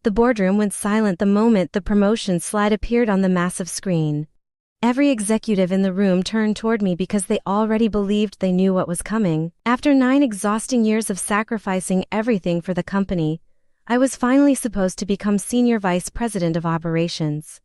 The boardroom went silent the moment the promotion slide appeared on the massive screen. Every executive in the room turned toward me because they already believed they knew what was coming. After 9 exhausting years of sacrificing everything for the company, I was finally supposed to become Senior Vice President of Operations.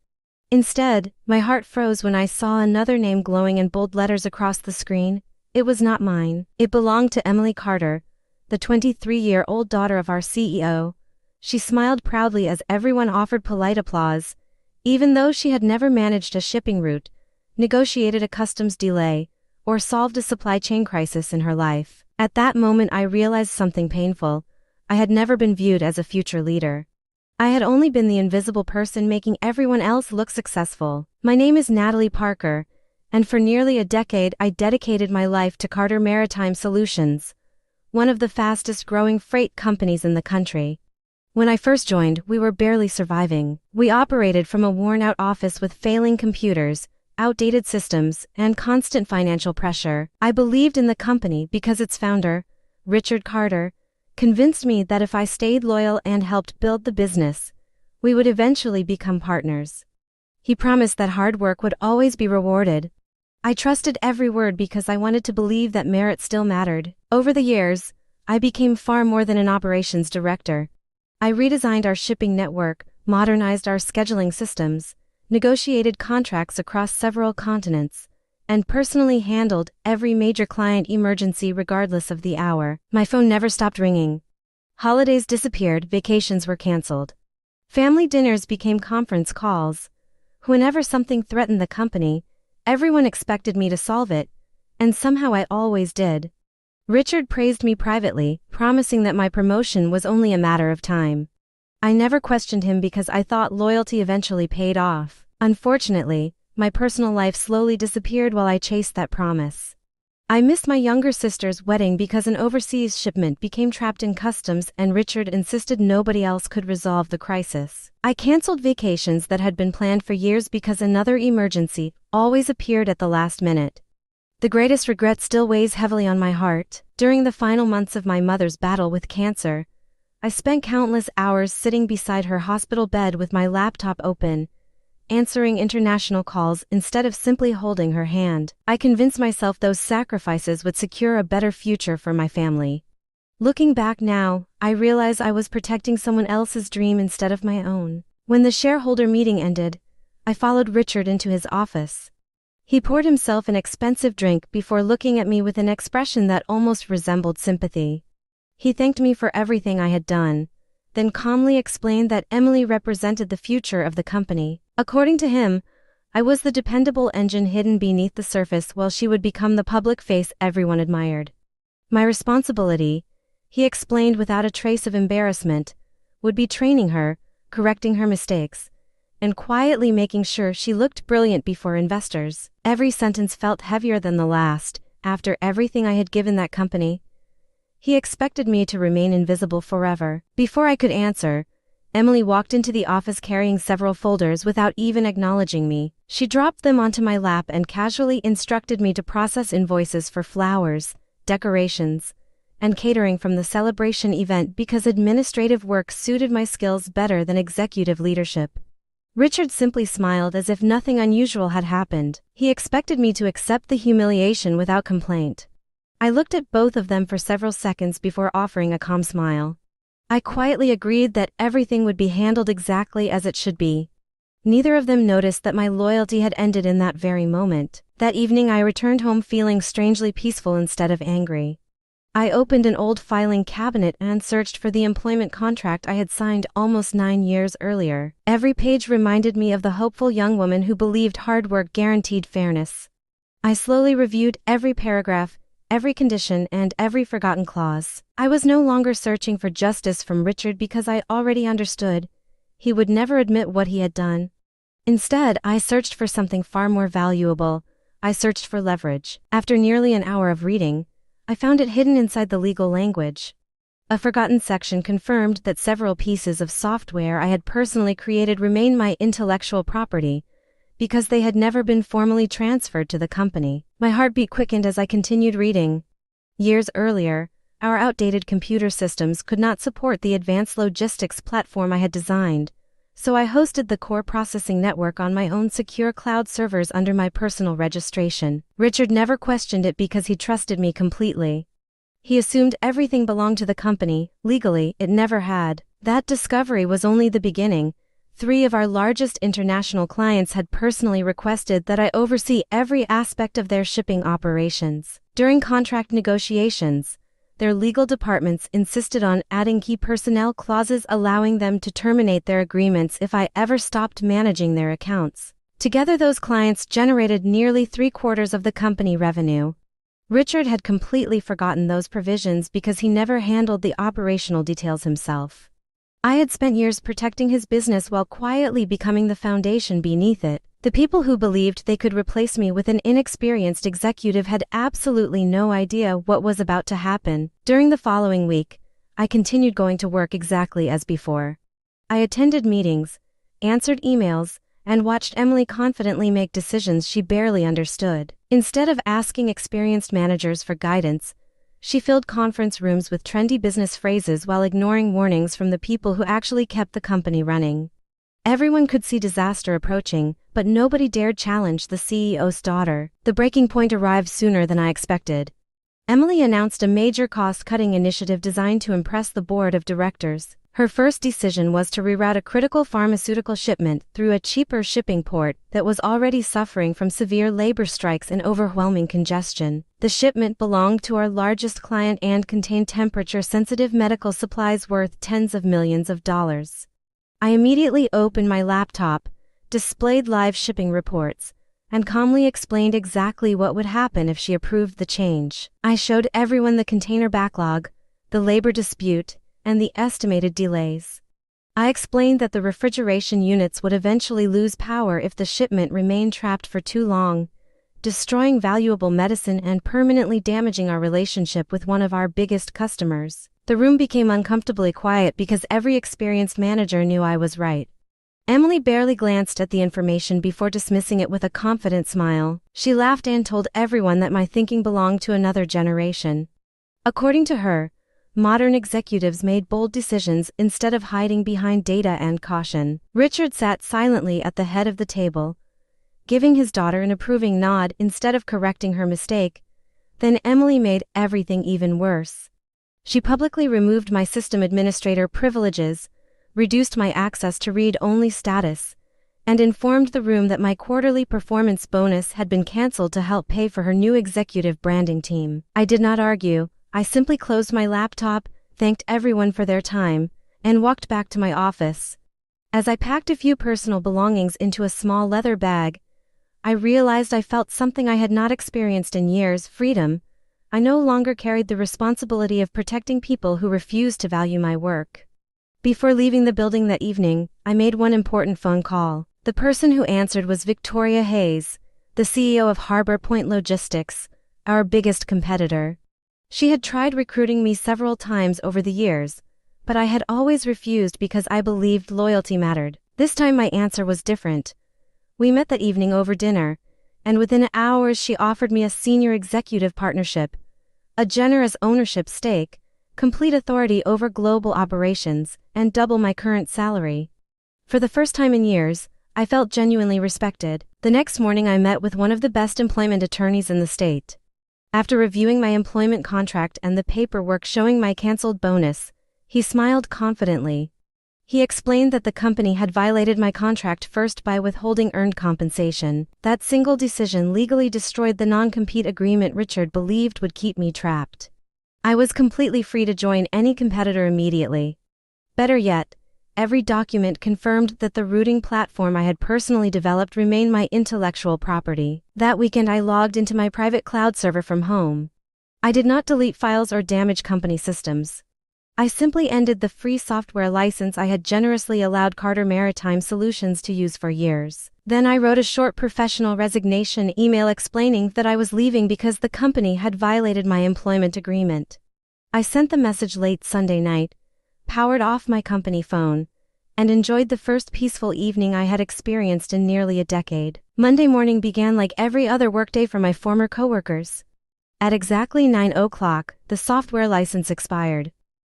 Instead, my heart froze when I saw another name glowing in bold letters across the screen. It was not mine. It belonged to Emily Carter, the 23-year-old daughter of our CEO. She smiled proudly as everyone offered polite applause, even though she had never managed a shipping route, negotiated a customs delay, or solved a supply chain crisis in her life. At that moment I realized something painful. I had never been viewed as a future leader. I had only been the invisible person making everyone else look successful. My name is Natalie Parker, and for nearly a decade I dedicated my life to Carter Maritime Solutions, one of the fastest growing freight companies in the country. When I first joined, we were barely surviving. We operated from a worn-out office with failing computers, outdated systems, and constant financial pressure. I believed in the company because its founder, Richard Carter, convinced me that if I stayed loyal and helped build the business, we would eventually become partners. He promised that hard work would always be rewarded. I trusted every word because I wanted to believe that merit still mattered. Over the years, I became far more than an operations director. I redesigned our shipping network, modernized our scheduling systems, negotiated contracts across several continents, and personally handled every major client emergency regardless of the hour. My phone never stopped ringing. Holidays disappeared, vacations were canceled. Family dinners became conference calls. Whenever something threatened the company, everyone expected me to solve it, and somehow I always did. Richard praised me privately, promising that my promotion was only a matter of time. I never questioned him because I thought loyalty eventually paid off. Unfortunately, my personal life slowly disappeared while I chased that promise. I missed my younger sister's wedding because an overseas shipment became trapped in customs and Richard insisted nobody else could resolve the crisis. I canceled vacations that had been planned for years because another emergency always appeared at the last minute. The greatest regret still weighs heavily on my heart. During the final months of my mother's battle with cancer, I spent countless hours sitting beside her hospital bed with my laptop open, answering international calls instead of simply holding her hand. I convinced myself those sacrifices would secure a better future for my family. Looking back now, I realize I was protecting someone else's dream instead of my own. When the shareholder meeting ended, I followed Richard into his office. He poured himself an expensive drink before looking at me with an expression that almost resembled sympathy. He thanked me for everything I had done, then calmly explained that Emily represented the future of the company. According to him, I was the dependable engine hidden beneath the surface while she would become the public face everyone admired. My responsibility, he explained without a trace of embarrassment, would be training her, correcting her mistakes, and quietly making sure she looked brilliant before investors. Every sentence felt heavier than the last. After everything I had given that company, he expected me to remain invisible forever. Before I could answer, Emily walked into the office carrying several folders without even acknowledging me. She dropped them onto my lap and casually instructed me to process invoices for flowers, decorations, and catering from the celebration event because administrative work suited my skills better than executive leadership. Richard simply smiled as if nothing unusual had happened. He expected me to accept the humiliation without complaint. I looked at both of them for several seconds before offering a calm smile. I quietly agreed that everything would be handled exactly as it should be. Neither of them noticed that my loyalty had ended in that very moment. That evening I returned home feeling strangely peaceful instead of angry. I opened an old filing cabinet and searched for the employment contract I had signed almost 9 years earlier. Every page reminded me of the hopeful young woman who believed hard work guaranteed fairness. I slowly reviewed every paragraph, every condition, and every forgotten clause. I was no longer searching for justice from Richard because I already understood. He would never admit what he had done. Instead, I searched for something far more valuable. I searched for leverage. After nearly an hour of reading, I found it hidden inside the legal language. A forgotten section confirmed that several pieces of software I had personally created remained my intellectual property, because they had never been formally transferred to the company. My heartbeat quickened as I continued reading. Years earlier, Our outdated computer systems could not support the advanced logistics platform I had designed, so I hosted the core processing network on my own secure cloud servers under my personal registration. Richard never questioned it because he trusted me completely. He assumed everything belonged to the company. Legally, it never had. That discovery was only the beginning. 3 of our largest international clients had personally requested that I oversee every aspect of their shipping operations. During contract negotiations, their legal departments insisted on adding key personnel clauses allowing them to terminate their agreements if I ever stopped managing their accounts. Together, those clients generated nearly 3/4 of the company revenue. Richard had completely forgotten those provisions because he never handled the operational details himself. I had spent years protecting his business while quietly becoming the foundation beneath it. The people who believed they could replace me with an inexperienced executive had absolutely no idea what was about to happen. During the following week, I continued going to work exactly as before. I attended meetings, answered emails, and watched Emily confidently make decisions she barely understood. Instead of asking experienced managers for guidance, she filled conference rooms with trendy business phrases while ignoring warnings from the people who actually kept the company running. Everyone could see disaster approaching, but nobody dared challenge the CEO's daughter. The breaking point arrived sooner than I expected. Emily announced a major cost-cutting initiative designed to impress the board of directors. Her first decision was to reroute a critical pharmaceutical shipment through a cheaper shipping port that was already suffering from severe labor strikes and overwhelming congestion. The shipment belonged to our largest client and contained temperature-sensitive medical supplies worth tens of millions of dollars. I immediately opened my laptop, displayed live shipping reports, and calmly explained exactly what would happen if she approved the change. I showed everyone the container backlog, the labor dispute, and the estimated delays. I explained that the refrigeration units would eventually lose power if the shipment remained trapped for too long, destroying valuable medicine and permanently damaging our relationship with one of our biggest customers. The room became uncomfortably quiet because every experienced manager knew I was right. Emily barely glanced at the information before dismissing it with a confident smile. She laughed and told everyone that my thinking belonged to another generation. According to her, modern executives made bold decisions instead of hiding behind data and caution. Richard sat silently at the head of the table, giving his daughter an approving nod instead of correcting her mistake. Then Emily made everything even worse. She publicly removed my system administrator privileges, reduced my access to read-only status, and informed the room that my quarterly performance bonus had been canceled to help pay for her new executive branding team. I did not argue. I simply closed my laptop, thanked everyone for their time, and walked back to my office. As I packed a few personal belongings into a small leather bag, I realized I felt something I had not experienced in years: freedom. I no longer carried the responsibility of protecting people who refused to value my work. Before leaving the building that evening, I made one important phone call. The person who answered was Victoria Hayes, the CEO of Harbor Point Logistics, our biggest competitor. She had tried recruiting me several times over the years, but I had always refused because I believed loyalty mattered. This time my answer was different. We met that evening over dinner, and within hours she offered me a senior executive partnership, a generous ownership stake, complete authority over global operations, and double my current salary. For the first time in years, I felt genuinely respected. The next morning I met with one of the best employment attorneys in the state. After reviewing my employment contract and the paperwork showing my canceled bonus, he smiled confidently. He explained that the company had violated my contract first by withholding earned compensation. That single decision legally destroyed the non-compete agreement Richard believed would keep me trapped. I was completely free to join any competitor immediately. Better yet, every document confirmed that the routing platform I had personally developed remained my intellectual property. That weekend I logged into my private cloud server from home. I did not delete files or damage company systems. I simply ended the free software license I had generously allowed Carter Maritime Solutions to use for years. Then I wrote a short professional resignation email explaining that I was leaving because the company had violated my employment agreement. I sent the message late Sunday night, powered off my company phone, and enjoyed the first peaceful evening I had experienced in nearly a decade. Monday morning began like every other workday for my former coworkers. At exactly 9 o'clock, the software license expired.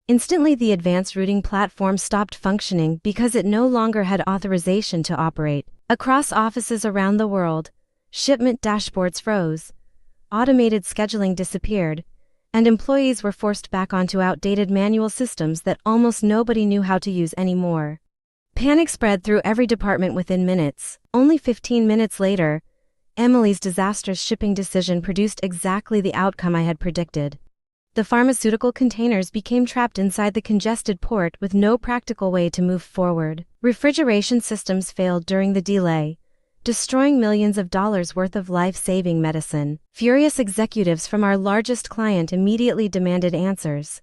Instantly, the advanced routing platform stopped functioning because it no longer had authorization to operate. Across offices around the world, shipment dashboards froze, automated scheduling disappeared, and employees were forced back onto outdated manual systems that almost nobody knew how to use anymore. Panic spread through every department within minutes. Only 15 minutes later, Emily's disastrous shipping decision produced exactly the outcome I had predicted. The pharmaceutical containers became trapped inside the congested port with no practical way to move forward. Refrigeration systems failed during the delay, destroying millions of dollars worth of life-saving medicine. Furious executives from our largest client immediately demanded answers.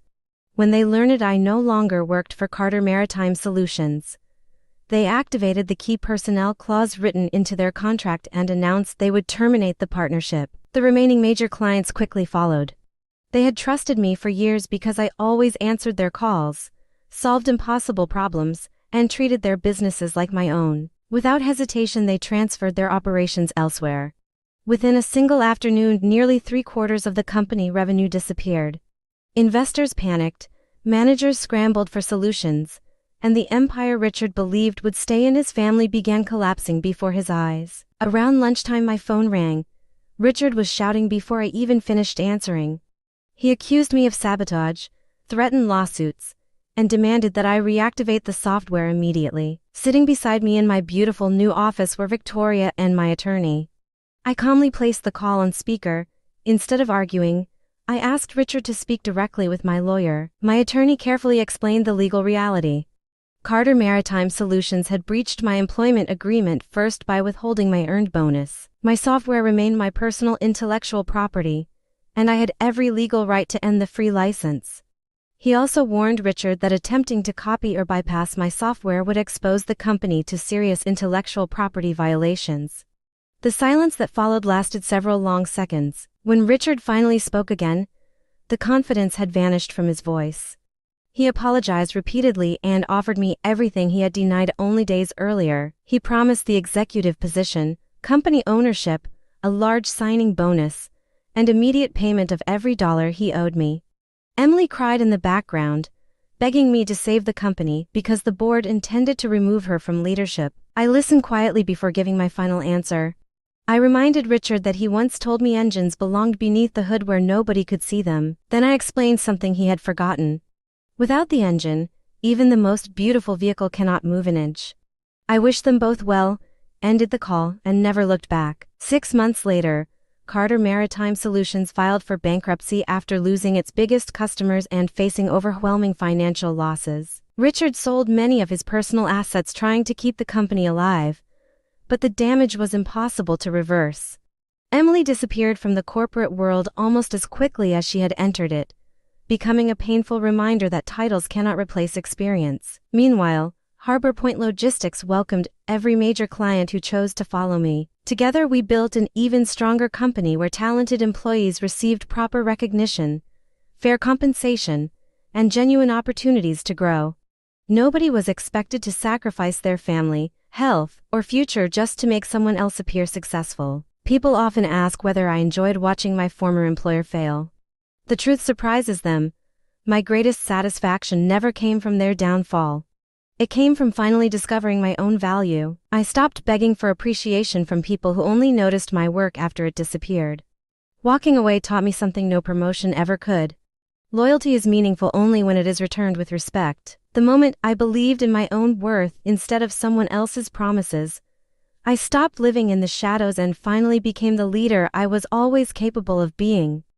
When they learned I no longer worked for Carter Maritime Solutions, they activated the key personnel clause written into their contract and announced they would terminate the partnership. The remaining major clients quickly followed. They had trusted me for years because I always answered their calls, solved impossible problems, and treated their businesses like my own. Without hesitation, they transferred their operations elsewhere. Within a single afternoon, nearly 3/4 of the company revenue disappeared. Investors panicked, managers scrambled for solutions, and the empire Richard believed would stay in his family began collapsing before his eyes. Around lunchtime, my phone rang. Richard was shouting before I even finished answering. He accused me of sabotage, threatened lawsuits, and demanded that I reactivate the software immediately. Sitting beside me in my beautiful new office were Victoria and my attorney. I calmly placed the call on speaker. Instead of arguing, I asked Richard to speak directly with my lawyer. My attorney carefully explained the legal reality. Carter Maritime Solutions had breached my employment agreement first by withholding my earned bonus. My software remained my personal intellectual property, and I had every legal right to end the free license. He also warned Richard that attempting to copy or bypass my software would expose the company to serious intellectual property violations. The silence that followed lasted several long seconds. When Richard finally spoke again, the confidence had vanished from his voice. He apologized repeatedly and offered me everything he had denied only days earlier. He promised the executive position, company ownership, a large signing bonus, and immediate payment of every dollar he owed me. Emily cried in the background, begging me to save the company because the board intended to remove her from leadership. I listened quietly before giving my final answer. I reminded Richard that he once told me engines belonged beneath the hood where nobody could see them. Then I explained something he had forgotten. Without the engine, even the most beautiful vehicle cannot move an inch. I wished them both well, ended the call, and never looked back. 6 months later, Carter Maritime Solutions filed for bankruptcy after losing its biggest customers and facing overwhelming financial losses. Richard sold many of his personal assets trying to keep the company alive, but the damage was impossible to reverse. Emily disappeared from the corporate world almost as quickly as she had entered it, becoming a painful reminder that titles cannot replace experience. Meanwhile, Harbor Point Logistics welcomed every major client who chose to follow me. Together we built an even stronger company where talented employees received proper recognition, fair compensation, and genuine opportunities to grow. Nobody was expected to sacrifice their family, health, or future just to make someone else appear successful. People often ask whether I enjoyed watching my former employer fail. The truth surprises them. My greatest satisfaction never came from their downfall. It came from finally discovering my own value. I stopped begging for appreciation from people who only noticed my work after it disappeared. Walking away taught me something no promotion ever could. Loyalty is meaningful only when it is returned with respect. The moment I believed in my own worth instead of someone else's promises, I stopped living in the shadows and finally became the leader I was always capable of being.